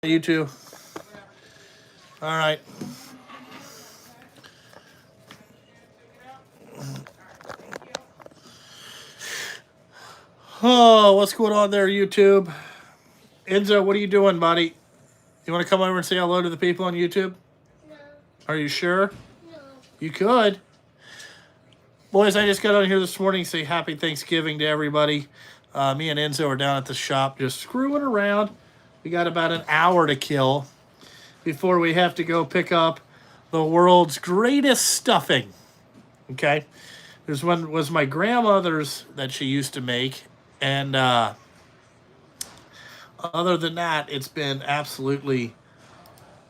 You too. All right. Oh, what's going on there, YouTube? Enzo, what are you doing, buddy? You want to come over and say hello to the people on YouTube? No. Are you sure? No. You could. Boys, I just got on here this morning to say happy Thanksgiving to everybody. Me and Enzo are down at the shop just screwing around. We got about an hour to kill before we have to go pick up the world's greatest stuffing. Okay? There's one was my grandmother's that she used to make. And other than that, it's been absolutely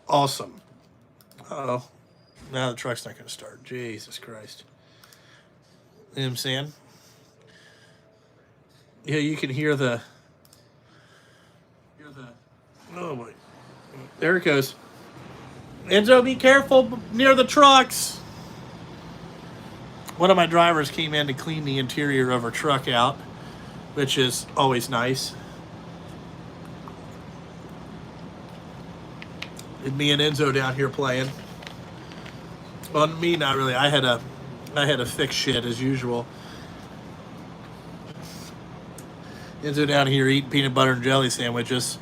awesome. Uh-oh. Now the truck's not going to start. Jesus Christ. You know what I'm saying? Yeah, you can hear the... Oh, my. There it goes. Enzo, be careful near the trucks. One of my drivers came in to clean the interior of her truck out, which is always nice. And me and Enzo down here playing. Well, me not really. I had a fix shit as usual. Enzo down here eating peanut butter and jelly sandwiches.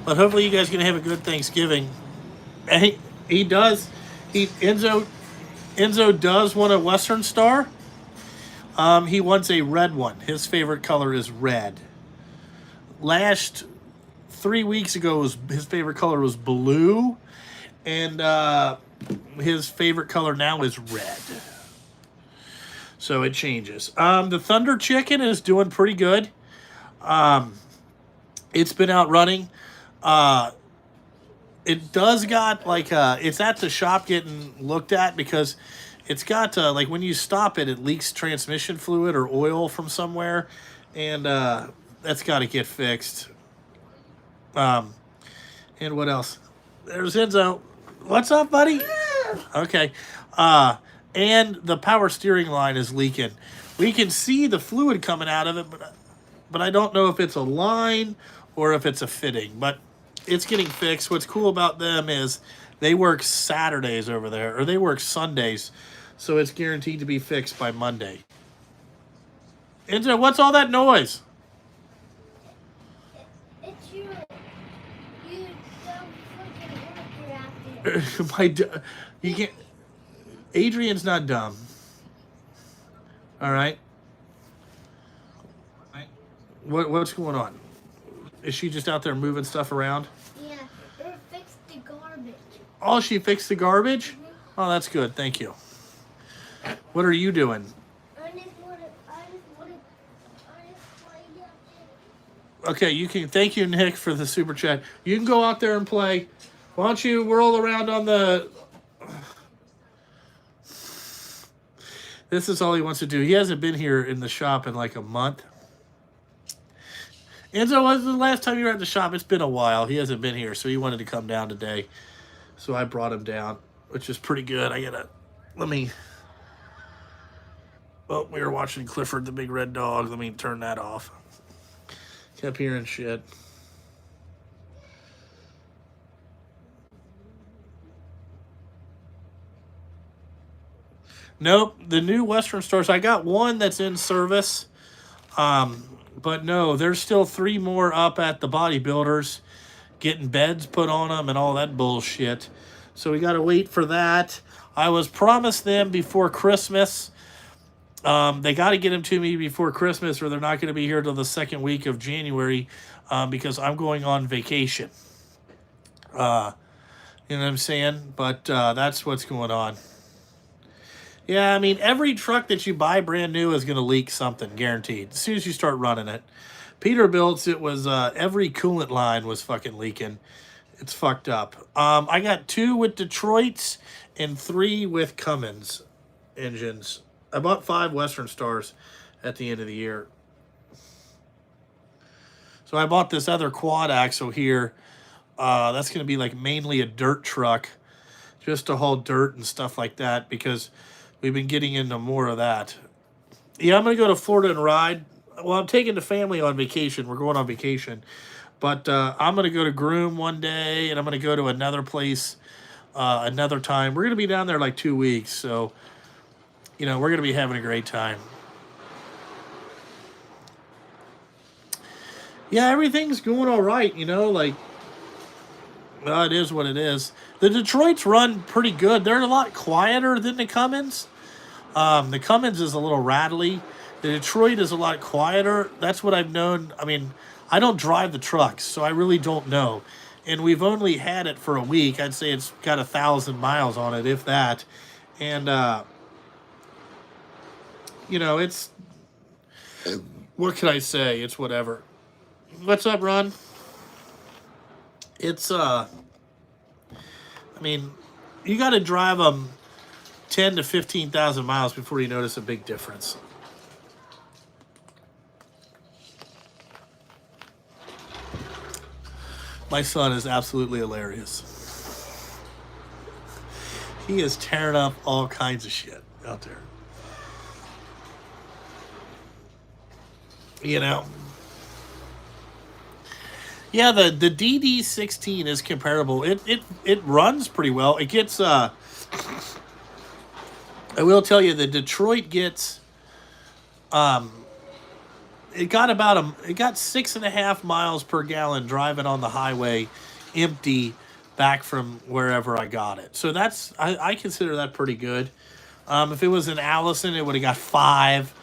But hopefully you guys can have a good Thanksgiving. And he does. Enzo does want a Western Star. He wants a red one. His favorite color is red. 3 weeks ago, his favorite color was blue, and his favorite color now is red. So it changes. The Thunder Chicken is doing pretty good. It's been out running. It does got it's at the shop getting looked at because it's got when you stop it, it leaks transmission fluid or oil from somewhere, and that's got to get fixed. And what else? There's Enzo. What's up, buddy? Okay. And the power steering line is leaking. We can see the fluid coming out of it, but I don't know if it's a line or if it's a fitting. But it's getting fixed. What's cool about them is they work Saturdays over there, or they work Sundays, so it's guaranteed to be fixed by Monday. Enzo, what's all that noise? It's you. You dumb fucking interrupted. You can't. Adrian's not dumb. All right. What's going on? Is she just out there moving stuff around? Yeah, or fix the garbage. Oh, she fixed the garbage? Oh, that's good. Thank you. What are you doing? I just want to play out Okay, you can. Thank you, Nick, for the super chat. You can go out there and play. Why don't you whirl around on the... This is all he wants to do. He hasn't been here in the shop in like a month. Enzo, when was the last time you were at the shop? It's been a while. He hasn't been here, so he wanted to come down today. So I brought him down, which is pretty good. Oh, we were watching Clifford the Big Red Dog. Let me turn that off. Kept hearing shit. Nope, the new Western Stars. I got one that's in service. But no, there's still 3 more up at the bodybuilders getting beds put on them and all that bullshit. So we got to wait for that. I was promised them before Christmas. They got to get them to me before Christmas or they're not going to be here till the second week of January because I'm going on vacation. You know what I'm saying? But that's what's going on. Yeah, I mean, every truck that you buy brand new is going to leak something, guaranteed. As soon as you start running it. Peterbilt's, it was every coolant line was fucking leaking. It's fucked up. I got 2 with Detroit's and 3 with Cummins engines. I bought 5 Western Stars at the end of the year. So I bought this other quad axle here. That's going to be like mainly a dirt truck just to haul dirt and stuff like that because we've been getting into more of that. Yeah, I'm going to go to Florida and ride. Well, I'm taking the family on vacation. We're going on vacation. But I'm going to go to Groom one day, and I'm going to go to another place another time. We're going to be down there like 2 weeks, so we're going to be having a great time. Yeah, everything's going all right. Well, it is what it is. The Detroits run pretty good. They're a lot quieter than the Cummins. The Cummins is a little rattly. The Detroit is a lot quieter. That's what I've known. I mean, I don't drive the trucks, so I really don't know. And we've only had it for a week. I'd say it's got 1,000 miles on it, if that. And, it's, what can I say? It's whatever. What's up, Ron? It's, I mean, you got to drive them 10 to 15,000 miles before you notice a big difference. My son is absolutely hilarious. He is tearing up all kinds of shit out there. Yeah, the DD16 is comparable. It runs pretty well. It gets I will tell you, the Detroit gets it got 6.5 miles per gallon driving on the highway empty back from wherever I got it. So I consider that pretty good. If it was an Allison, it would have got 5.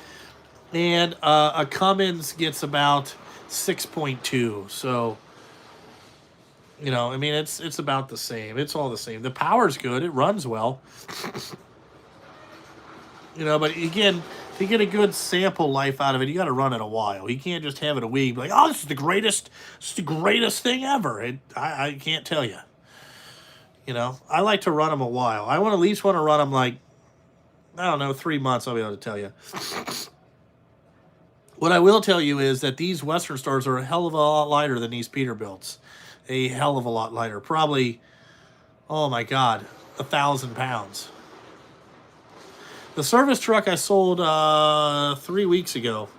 And a Cummins gets about 6.2. So, it's about the same. It's all the same. The power's good. It runs well. But again, to get a good sample life out of it, you got to run it a while. You can't just have it a week. Be like, oh, this is the greatest thing ever. I can't tell you. I like to run them a while. I at least want to run them like, I don't know, 3 months. I'll be able to tell you. What I will tell you is that these Western Stars are a hell of a lot lighter than these Peterbilts. A hell of a lot lighter. Probably, oh my God, 1,000 pounds. The service truck I sold 3 weeks ago.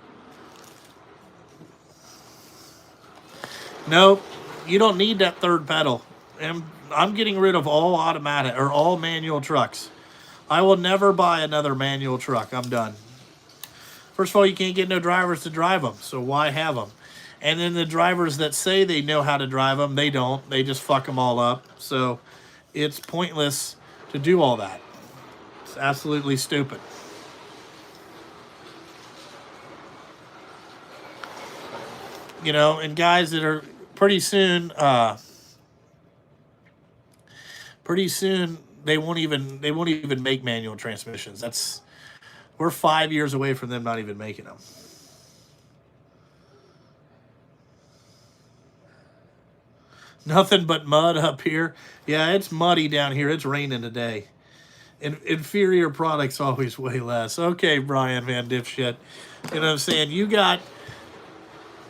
Nope, you don't need that third pedal. I'm getting rid of all automatic or all manual trucks. I will never buy another manual truck. I'm done. First of all, you can't get no drivers to drive them, so why have them? And then the drivers that say they know how to drive them, they don't. They just fuck them all up. So it's pointless to do all that. It's absolutely stupid. And guys that are pretty soon they won't even make manual transmissions. We're 5 years away from them not even making them. Nothing but mud up here. Yeah, it's muddy down here. It's raining today. Inferior products always way less. Okay, Brian Van Dipshit. You know what I'm saying?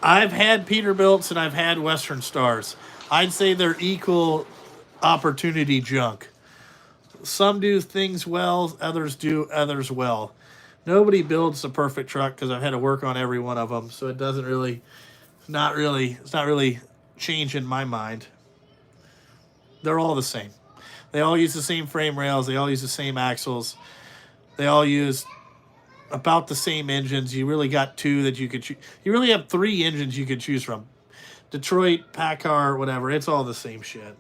I've had Peterbilts and I've had Western Stars. I'd say they're equal opportunity junk. Some do things well, others do others well. Nobody builds the perfect truck because I've had to work on every one of them, so it doesn't really, it's not really changing my mind. They're all the same. They all use the same frame rails. They all use the same axles. They all use about the same engines. You really got 2 that you could choose. You really have 3 engines you could choose from. Detroit, PACCAR, whatever. It's all the same shit.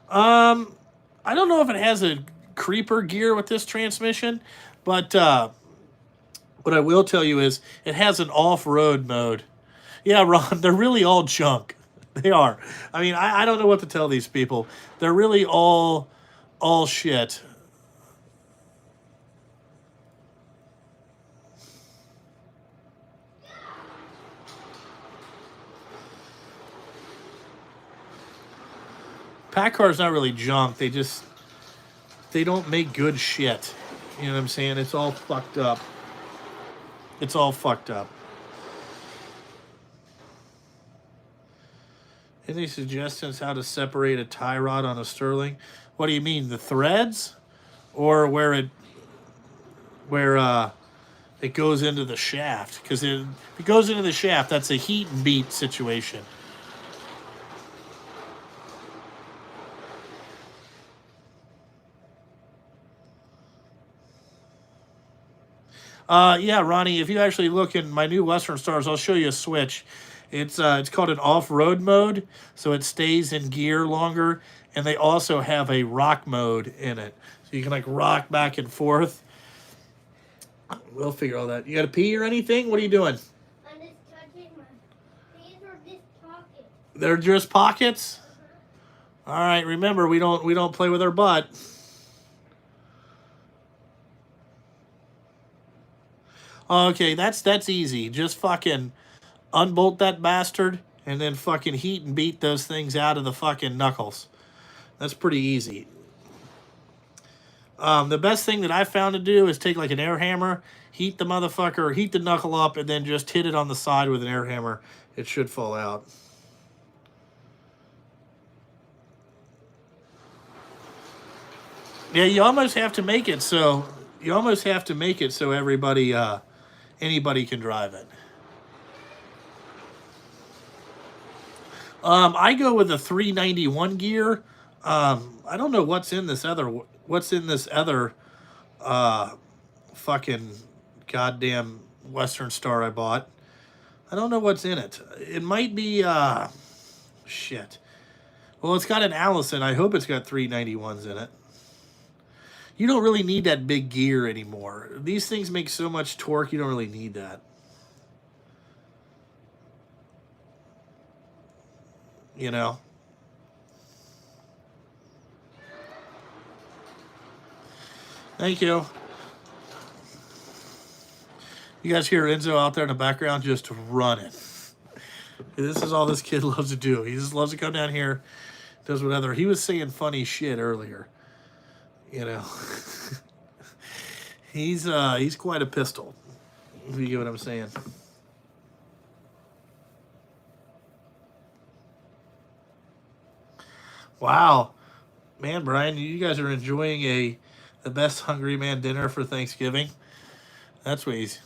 I don't know if it has a creeper gear with this transmission, but what I will tell you is it has an off-road mode. Yeah, Ron, they're really all junk. They are. I mean, I don't know what to tell these people. They're really all shit. PACCAR's not really junk. They don't make good shit. You know what I'm saying? It's all fucked up. It's all fucked up. Any suggestions how to separate a tie rod on a Sterling? What do you mean, the threads? Or where it goes into the shaft. Because if it goes into the shaft, that's a heat and beat situation. Yeah, Ronnie, if you actually look in my new Western Stars, I'll show you a switch. It's called an off-road mode, so it stays in gear longer, and they also have a rock mode in it. So you can like rock back and forth. We'll figure all that. You got to pee or anything? What are you doing? I'm just touching my. These are just pockets. They're just pockets? All right, remember we don't play with our butt. Okay, that's easy. Just fucking unbolt that bastard and then fucking heat and beat those things out of the fucking knuckles. That's pretty easy. The best thing that I found to do is take like an air hammer, heat the motherfucker, heat the knuckle up, and then just hit it on the side with an air hammer. It should fall out. Yeah, you almost have to make it so everybody anybody can drive it. I go with a 391 gear. I don't know what's in this other fucking goddamn Western Star I bought. I don't know what's in it. It might be shit. Well, it's got an Allison. I hope it's got 391s in it. You don't really need that big gear anymore. These things make so much torque, you don't really need that. You know? Thank you. You guys hear Enzo out there in the background just running. This is all this kid loves to do. He just loves to come down here, does whatever. He was saying funny shit earlier. You know. He's quite a pistol. If you get what I'm saying. Wow. Man, Brian, you guys are enjoying the best Hungry Man dinner for Thanksgiving. That's what he's...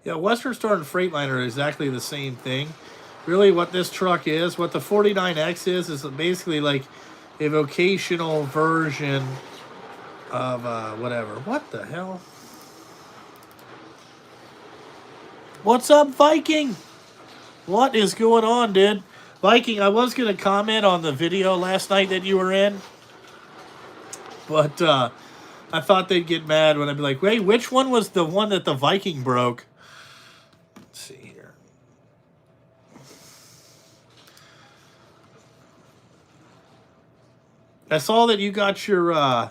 Yeah, Western Star and Freightliner are exactly the same thing. Really what this truck is, what the 49X is basically like a vocational version of whatever. What the hell? What's up, Viking? What is going on, dude? Viking, I was going to comment on the video last night that you were in, but I thought they'd get mad when I'd be like, wait, which one was the one that the Viking broke? Let's see here. I saw that you got your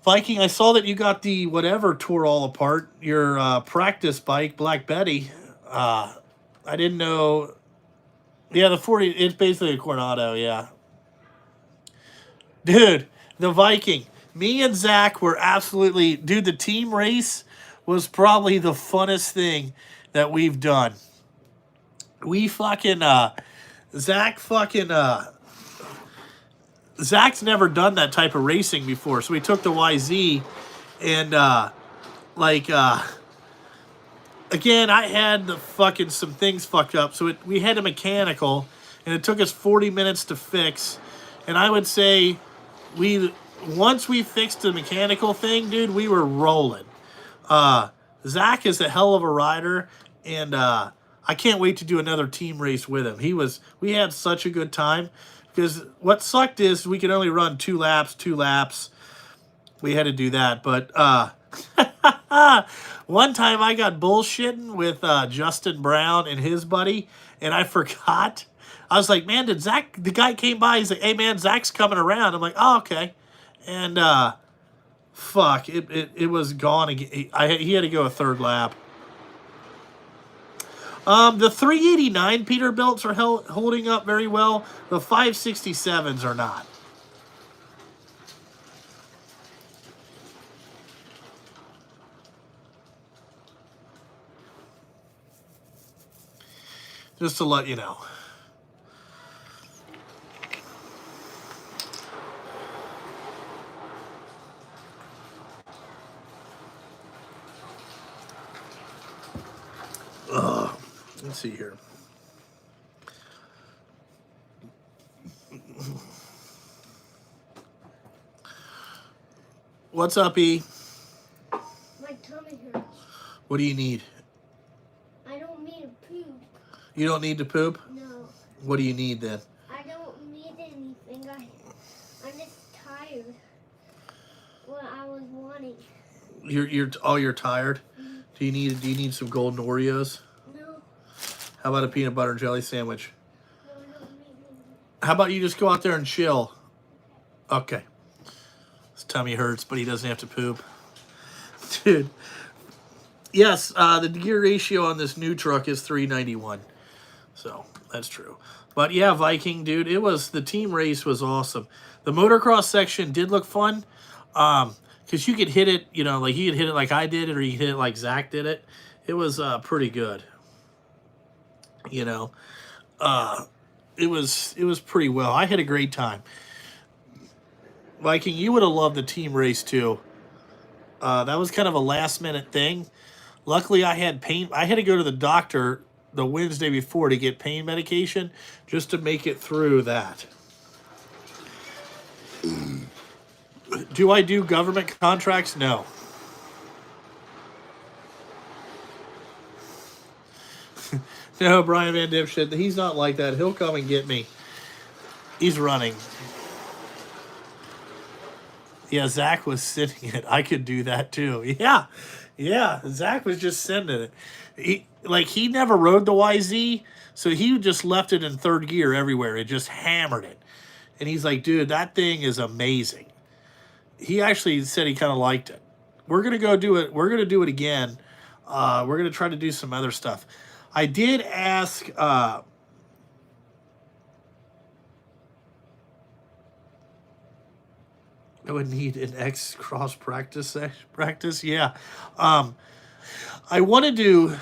Viking. I saw that you got the whatever tore all apart. Your practice bike, Black Betty. I didn't know. Yeah, the 40. It's basically a Coronado. Yeah, dude, the Viking. Me and Zach were absolutely, dude. The team race was probably the funnest thing that we've done. We fucking Zach's never done that type of racing before, so we took the YZ, and again, I had the fucking some things fucked up, so we had a mechanical, and it took us 40 minutes to fix, and I would say once we fixed the mechanical thing, dude, we were rolling. Zach is a hell of a rider, and I can't wait to do another team race with him. We had such a good time. Because what sucked is we could only run two laps. We had to do that. But one time I got bullshitting with Justin Brown and his buddy, and I forgot. I was like, man, the guy came by. He's like, hey, man, Zach's coming around. I'm like, oh, okay. And fuck, it was gone again. He had to go a third lap. The 389 Peterbilts are holding up very well. The 567s are not. Just to let you know. Let's see here. What's up, E? My tummy hurts. What do you need? I don't need a poop. You don't need to poop? No. What do you need then? I don't need anything. I'm just tired. What I was wanting. You're tired? Mm-hmm. Do you need some golden Oreos? No. How about a peanut butter and jelly sandwich? No, I don't need anything. How about you just go out there and chill? Okay. His tummy hurts, but he doesn't have to poop. Dude. Yes, the gear ratio on this new truck is 391. So, that's true. But yeah, Viking, dude, the team race was awesome. The motocross section did look fun. Because you could hit it, like you could hit it like I did it, or you could hit it like Zach did it. It was pretty good. It was pretty well. I had a great time. Viking, you would have loved the team race too. That was kind of a last minute thing. Luckily, I had pain. I had to go to the doctor the Wednesday before to get pain medication just to make it through that. Do I do government contracts? No. No, Brian Van Dipshit. He's not like that. He'll come and get me. He's running. Yeah, Zach was sending it. I could do that too. Yeah. Zach was just sending it. He never rode the YZ, so he just left it in third gear everywhere. It just hammered it. And he's like, dude, that thing is amazing. He actually said he kind of liked it. We're going to go do it. We're going to do it again. We're going to try to do some other stuff. I did ask... I would need an X cross practice. Yeah. I want to do...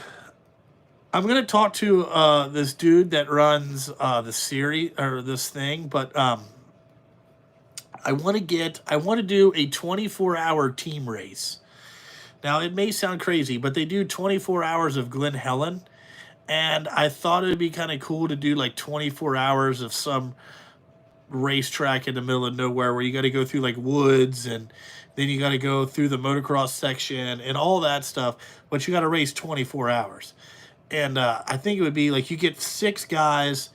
I'm going to talk to this dude that runs the series or this thing, but I want to do a 24-hour team race. Now, it may sound crazy, but they do 24 hours of Glen Helen, and I thought it would be kind of cool to do like 24 hours of some racetrack in the middle of nowhere where you got to go through like woods, and then you got to go through the motocross section and all that stuff, but you got to race 24 hours. And I think it would be like you get 6 guys,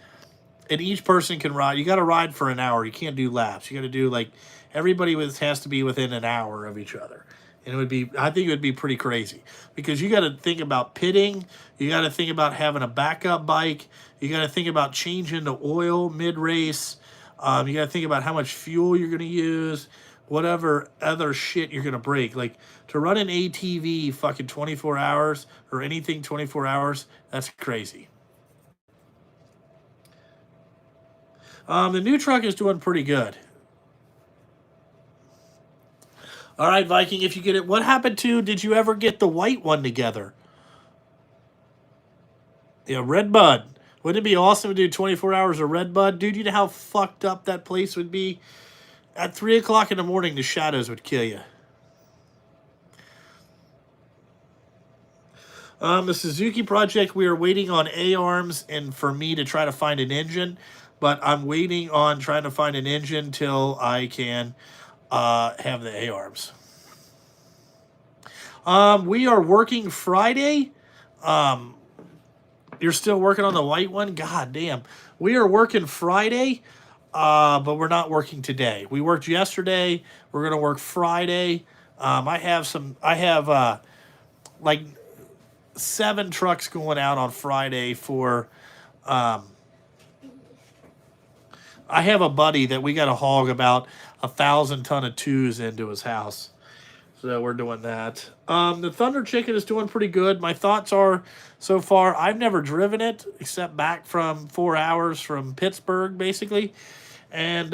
and each person can ride. You got to ride for an hour. You can't do laps. You got to do like everybody has to be within an hour of each other. And I think it would be pretty crazy because you got to think about pitting. You got to think about having a backup bike. You got to think about changing the oil mid-race. You got to think about how much fuel you're going to use, whatever other shit you're going to break. Like, to run an ATV fucking 24 hours or anything 24 hours, that's crazy. The new truck is doing pretty good. All right, Viking, if you get it, what happened to, did you ever get the white one together? Yeah, Red Bud. Wouldn't it be awesome to do 24 hours of Red Bud? Dude, you know how fucked up that place would be? At 3 o'clock in the morning, the shadows would kill you. The Suzuki project, we are waiting on A-arms and for me to try to find an engine. But I'm waiting on trying to find an engine till I can have the A-arms. We are working Friday. You're still working on the white one? God damn. We are working Friday, but we're not working today. We worked yesterday. We're going to work Friday. I have like 7 trucks going out on Friday for... I have a buddy that we got to hog about 1,000 ton of 2s into his house. So we're doing that. The Thunder Chicken is doing pretty good. My thoughts are, so far, I've never driven it, except back from 4 hours from Pittsburgh, basically. And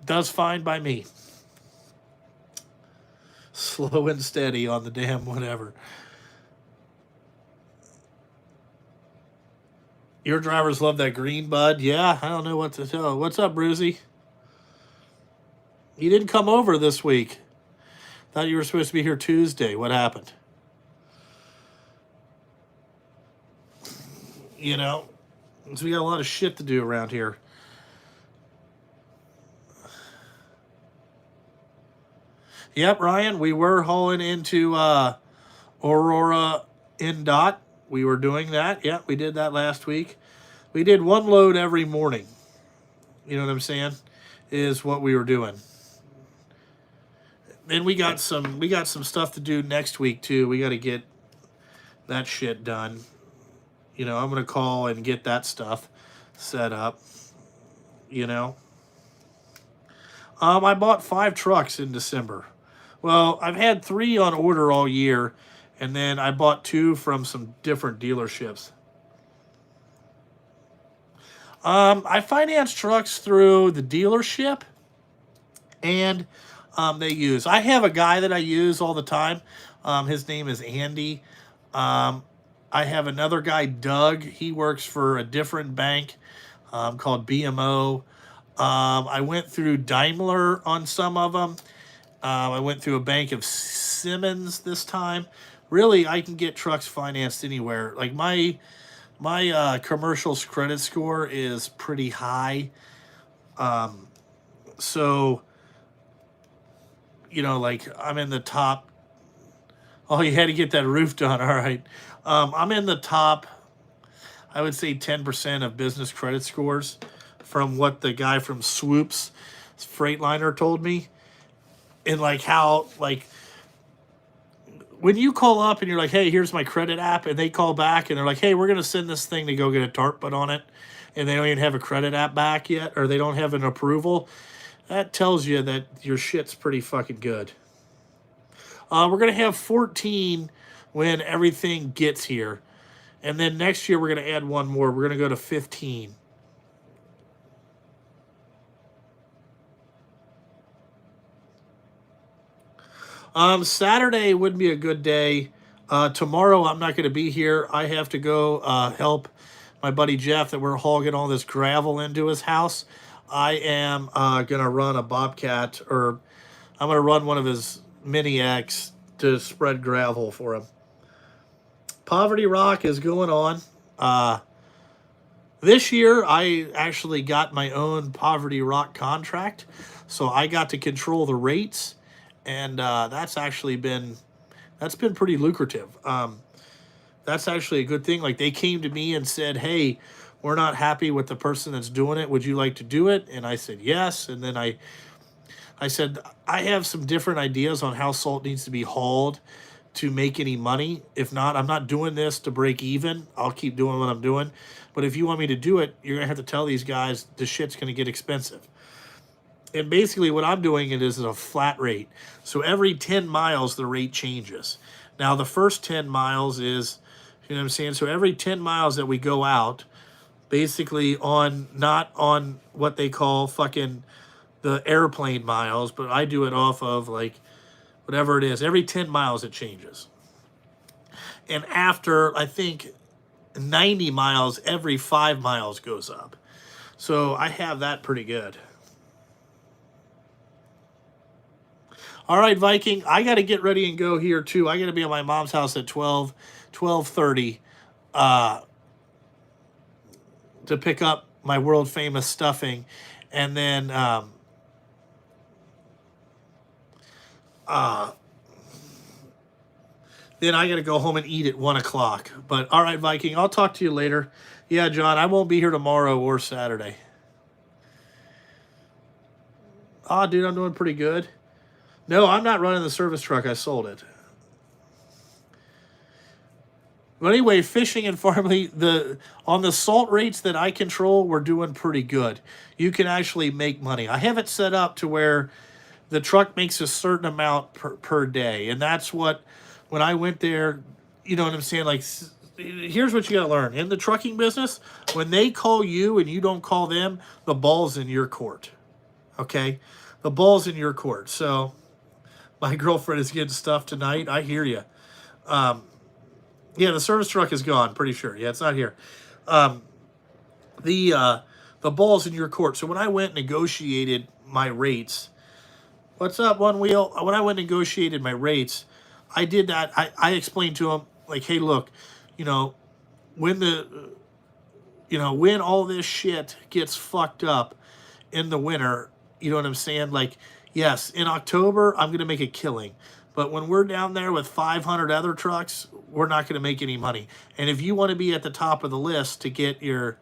does fine by me. Slow and steady on the damn whatever. Your drivers love that green, bud. Yeah, I don't know what to tell. What's up, Brucey? You didn't come over this week. Thought you were supposed to be here Tuesday. What happened? You know, so we got a lot of shit to do around here. Yep, Ryan, we were hauling into Aurora NDOT. We were doing that. Yeah, we did that last week. We did one load every morning. You know what I'm saying? Is what we were doing. And we got some stuff to do next week too. We got to get that shit done. You know, I'm gonna call and get that stuff set up. You know, I bought 5 trucks in December. Well, I've had 3 on order all year, and then I bought 2 from some different dealerships. I finance trucks through the dealership, and they use. I have a guy that I use all the time. His name is Andy. I have another guy, Doug. He works for a different bank called BMO. I went through Daimler on some of them. I went through a bank of Simmons this time. Really, I can get trucks financed anywhere. Like my commercial credit score is pretty high. So, you know, like I'm in the top. Oh, you had to get that roof done. All right. I'm in the top, I would say 10% of business credit scores from what the guy from Swoops Freightliner told me. And like how, like, when you call up and you're like, hey, here's my credit app, and they call back and they're like, hey, we're going to send this thing to go get a tarp put on it, and they don't even have a credit app back yet, or they don't have an approval, that tells you that your shit's pretty fucking good. We're going to have 14 when everything gets here. And then next year, we're going to add one more. We're going to go to 15. Saturday wouldn't be a good day. Tomorrow, I'm not going to be here. I have to go help my buddy Jeff that we're hauling all this gravel into his house. I am going to run a Bobcat, or I'm going to run one of his Mini X to spread gravel for him. Poverty Rock is going on. This year, I actually got my own Poverty Rock contract, so I got to control the rates, and that's been pretty lucrative. That's actually a good thing. Like, they came to me and said, hey, we're not happy with the person that's doing it. Would you like to do it? And I said yes. And then I said, I have some different ideas on how salt needs to be hauled to make any money. If not, I'm not doing this to break even. I'll keep doing what I'm doing. But if you want me to do it, you're going to have to tell these guys the shit's going to get expensive. And basically what I'm doing it is a flat rate. So every 10 miles, the rate changes. Now, the first 10 miles is, you know what I'm saying? So every 10 miles that we go out, basically not on what they call fucking the airplane miles, but I do it off of like whatever it is. Every 10 miles it changes. And after, I think, 90 miles, every 5 miles goes up. So I have that pretty good. All right, Viking, I got to get ready and go here too. I got to be at my mom's house at 12:30 to pick up my world famous stuffing. And then then I got to go home and eat at 1 o'clock. But all right, Viking, I'll talk to you later. Yeah, John, I won't be here tomorrow or Saturday. Dude, I'm doing pretty good. No, I'm not running the service truck. I sold it. But anyway, fishing and farming, on the salt rates that I control, we're doing pretty good. You can actually make money. I have it set up to where the truck makes a certain amount per day. And that's what, when I went there, you know what I'm saying? Like, here's what you got to learn. In the trucking business, when they call you and you don't call them, the ball's in your court. Okay? The ball's in your court. So my girlfriend is getting stuff tonight. I hear you. Yeah, the service truck is gone, pretty sure. Yeah, it's not here. The ball's in your court. So when I went and negotiated my rates, what's up, One Wheel? When I went and negotiated my rates, I did that. I explained to them, like, hey, look, you know, when you know, when all this shit gets fucked up in the winter, you know what I'm saying? Like, yes, in October, I'm going to make a killing. But when we're down there with 500 other trucks, we're not going to make any money. And if you want to be at the top of the list to get your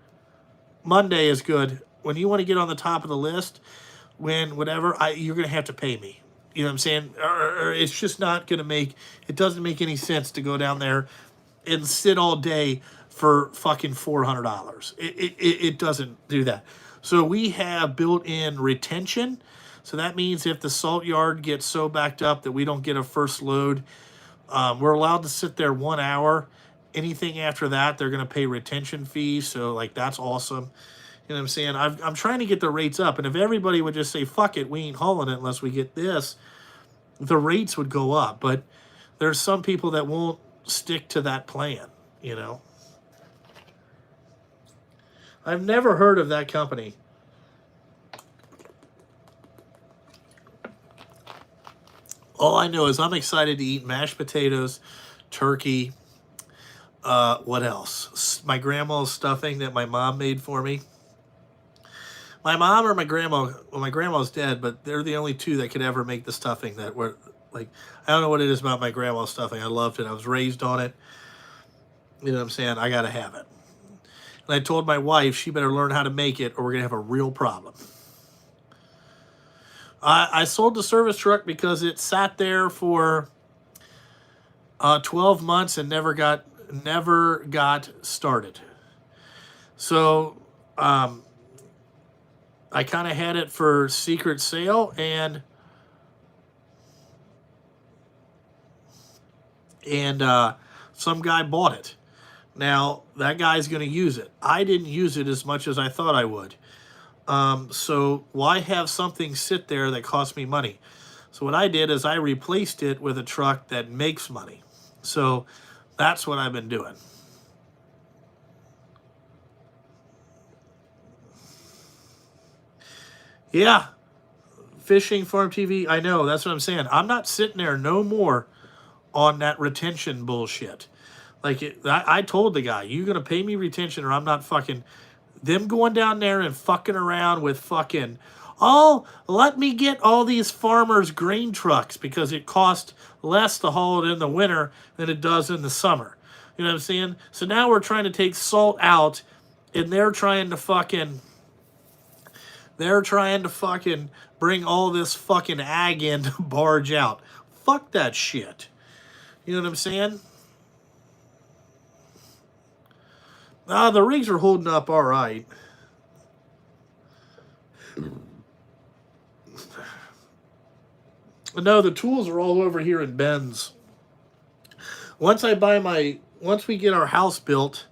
Monday is good. When you want to get on the top of the list, when whatever, you're going to have to pay me. You know what I'm saying? Or it's just not going to make, it doesn't make any sense to go down there and sit all day for fucking $400. It doesn't do that. So we have built-in retention. So that means if the salt yard gets so backed up that we don't get a first load, we're allowed to sit there 1 hour. Anything after that, they're going to pay retention fees. So, like, that's awesome. You know what I'm saying? I'm trying to get the rates up. And if everybody would just say, fuck it, we ain't hauling it unless we get this, the rates would go up. But there's some people that won't stick to that plan, you know? I've never heard of that company. All I know is I'm excited to eat mashed potatoes, turkey, what else? My grandma's stuffing that my mom made for me. My mom or my grandma, well, my grandma's dead, but they're the only two that could ever make the stuffing that were, like, I don't know what it is about my grandma's stuffing. I loved it. I was raised on it. You know what I'm saying? I got to have it. And I told my wife she better learn how to make it or we're going to have a real problem. I sold the service truck because it sat there for 12 months and never got started. So I kind of had it for secret sale and some guy bought it. Now, that guy's going to use it. I didn't use it as much as I thought I would. So why have something sit there that costs me money? So what I did is I replaced it with a truck that makes money. So that's what I've been doing. Yeah. Fishing Farm TV. I know. That's what I'm saying. I'm not sitting there no more on that retention bullshit. Like, I told the guy, you're going to pay me retention or I'm not fucking... Them going down there and fucking around with fucking... Oh, let me get all these farmers' grain trucks because it costs less to haul it in the winter than it does in the summer. You know what I'm saying? So now we're trying to take salt out and they're trying to fucking bring all this fucking ag in to barge out. Fuck that shit. You know what I'm saying? The rigs are holding up all right. No, the tools are all over here in Ben's. Once we get our house built,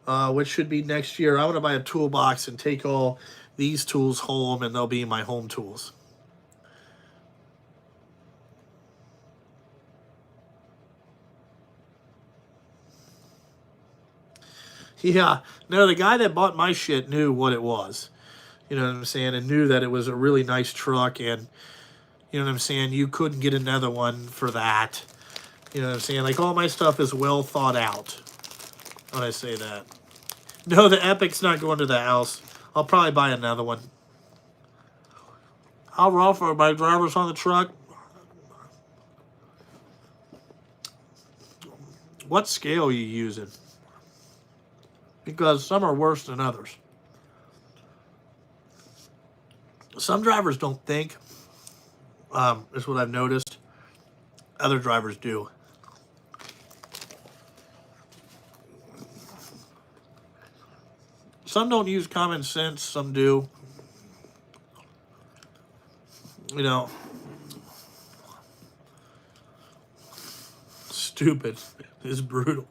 which should be next year, I want to buy a toolbox and take all these tools home, and they'll be my home tools. Yeah, no, the guy that bought my shit knew what it was. You know what I'm saying? And knew that it was a really nice truck, and you know what I'm saying? You couldn't get another one for that. You know what I'm saying? Like, all my stuff is well thought out when I say that. No, the Epic's not going to the house. I'll probably buy another one. How rough are my drivers on the truck? What scale are you using? Because some are worse than others. Some drivers don't think, is what I've noticed. Other drivers do. Some don't use common sense, some do. You know, stupid is brutal.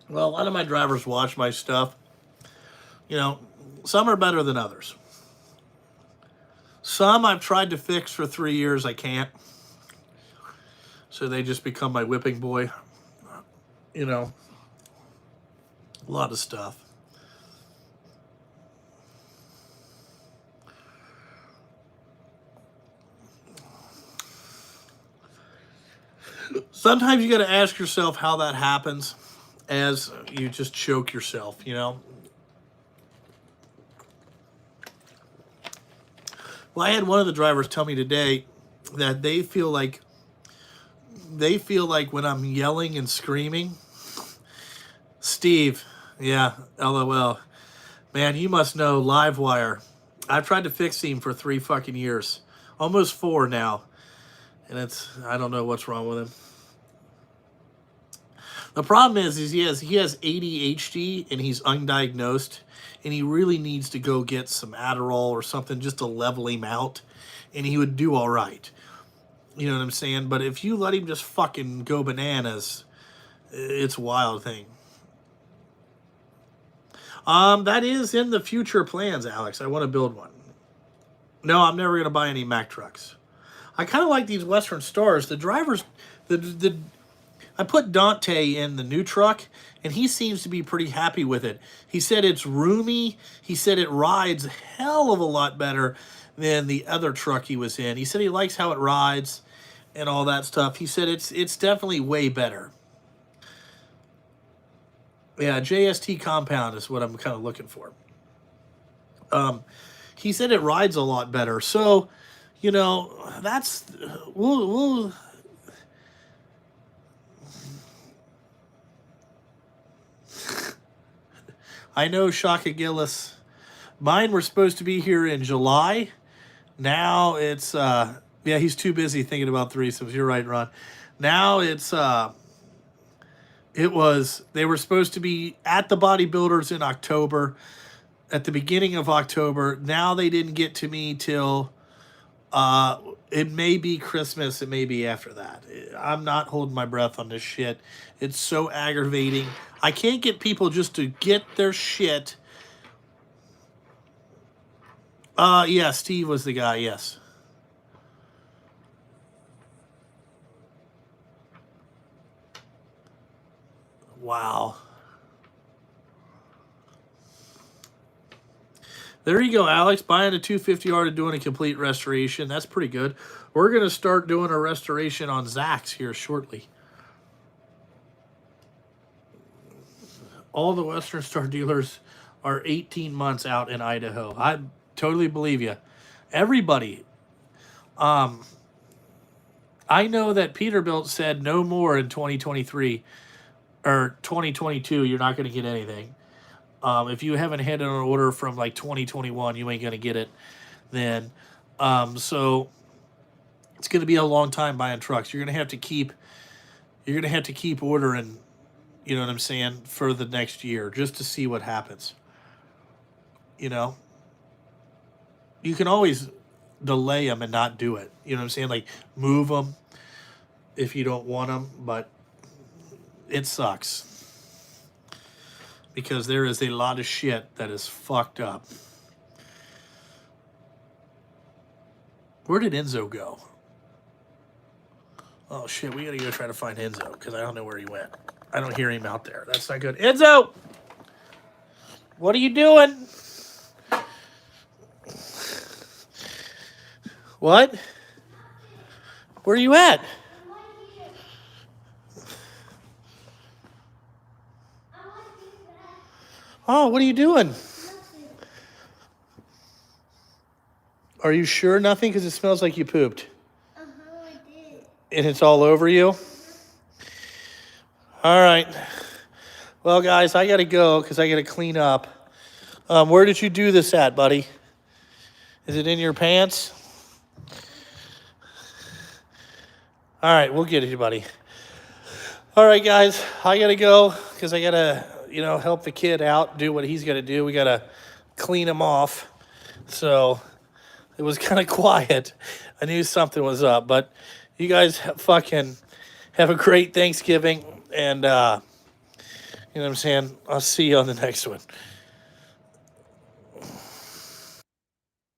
Well, a lot of my drivers watch my stuff. You know, some are better than others. Some I've tried to fix for 3 years, I can't. So they just become my whipping boy. You know, a lot of stuff. Sometimes you got to ask yourself how that happens. as you just choke yourself, you know. Well, I had one of the drivers tell me today that they feel like when I'm yelling and screaming, Steve, yeah, LOL. Man, you must know Livewire. I've tried to fix him for 3 fucking years. Almost 4 now. And I don't know what's wrong with him. The problem is he has ADHD and he's undiagnosed, and he really needs to go get some Adderall or something just to level him out, and he would do all right. You know what I'm saying? But if you let him just fucking go bananas, it's a wild thing. That is in the future plans, Alex. I want to build one. No, I'm never going to buy any Mack trucks. I kind of like these Western Stars. The drivers, I put Dante in the new truck, and he seems to be pretty happy with it. He said it's roomy. He said it rides a hell of a lot better than the other truck he was in. He said he likes how it rides and all that stuff. He said it's definitely way better. Yeah, JST compound is what I'm kind of looking for. He said it rides a lot better. So, you know, we'll I know, Shaka Gillis. Mine were supposed to be here in July. Now it's yeah, he's too busy thinking about threesomes. You're right, Ron. Now they were supposed to be at the bodybuilders in October, at the beginning of October. Now they didn't get to me till it may be Christmas, it may be after that. I'm not holding my breath on this shit. It's so aggravating. I can't get people just to get their shit. Yeah, Steve was the guy, yes. Wow. There you go, Alex. Buying a 250R to doing a complete restoration. That's pretty good. We're going to start doing a restoration on Zach's here shortly. All the Western Star dealers are 18 months out in Idaho. I totally believe you. Everybody. I know that Peterbilt said no more in 2023 or 2022. You're not going to get anything. If you haven't had an order from like 2021, you ain't going to get it then. So it's going to be a long time buying trucks. You're going to have to keep ordering, you know what I'm saying, for the next year just to see what happens. You know, you can always delay them and not do it. You know what I'm saying? Like move them if you don't want them, but it sucks. Because there is a lot of shit that is fucked up. Where did Enzo go? Oh shit, we gotta go try to find Enzo because I don't know where he went. I don't hear him out there. That's not good. Enzo! What are you doing? What? Where are you at? Oh, what are you doing? Are you sure nothing? Because it smells like you pooped. I did. And it's all over you? All right. Well, guys, I got to go because I got to clean up. Where did you do this at, buddy? Is it in your pants? All right, we'll get it, buddy. All right, guys, I got to go because I got to, help the kid out, do what he's got to do. We got to clean him off. So it was kind of quiet. I knew something was up, but you guys fucking have a great Thanksgiving. And, you know what I'm saying? I'll see you on the next one.